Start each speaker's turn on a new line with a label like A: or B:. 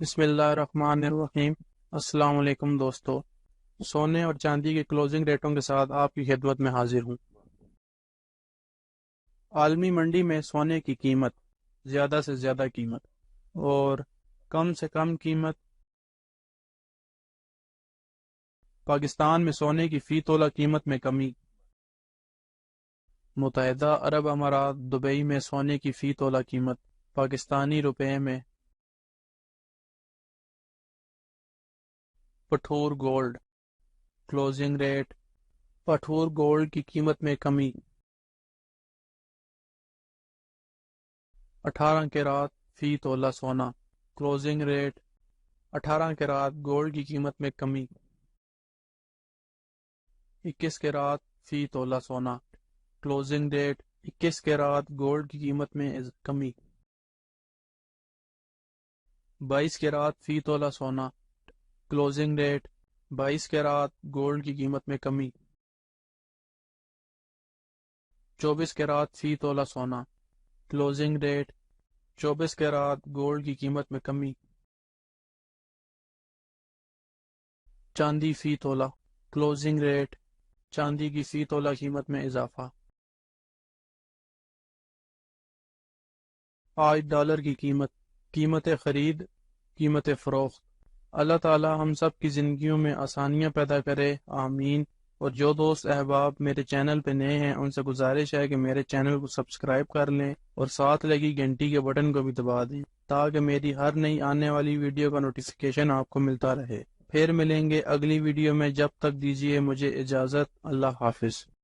A: بسم اللہ الرحمن الرحیم۔ السلام علیکم دوستو، سونے اور چاندی کے کلوزنگ ریٹوں کے ساتھ آپ کی خدمت میں حاضر ہوں۔ عالمی منڈی میں سونے کی قیمت زیادہ سے زیادہ قیمت اور کم سے کم قیمت۔ پاکستان میں سونے کی فی تولہ قیمت میں کمی۔ متحدہ عرب امارات دبئی میں سونے کی فی تولہ قیمت پاکستانی روپے میں۔ پٹھور گولڈ کلوزنگ ریٹ۔ پٹھور گولڈ کی قیمت میں کمی۔ 18 کیرات فی تولہ سونا کلوزنگ ریٹ۔ 18 کیرات گولڈ کی قیمت میں کمی۔ 21 کیرات فی تولہ سونا کلوزنگ ریٹ۔ 21 کیرات گولڈ کی قیمت میں کمی۔ 22 کیرات فی تولہ سونا کلوزنگ ریٹ۔ 22 کیرات گولڈ کی قیمت میں کمی۔ 24 کیرات فی تولہ سونا کلوزنگ ریٹ۔ 24 کیرات گولڈ کی قیمت میں کمی۔ چاندی فی تولہ کلوزنگ ریٹ۔ چاندی کی فی تولہ قیمت میں اضافہ۔ آج ڈالر کی قیمت خرید، قیمت فروخت۔ اللہ تعالی ہم سب کی زندگیوں میں آسانیاں پیدا کرے، آمین۔ اور جو دوست احباب میرے چینل پہ نئے ہیں ان سے گزارش ہے کہ میرے چینل کو سبسکرائب کر لیں اور ساتھ لگی گھنٹی کے بٹن کو بھی دبا دیں تاکہ میری ہر نئی آنے والی ویڈیو کا نوٹیفیکیشن آپ کو ملتا رہے۔ پھر ملیں گے اگلی ویڈیو میں، جب تک دیجیے مجھے اجازت۔ اللہ حافظ۔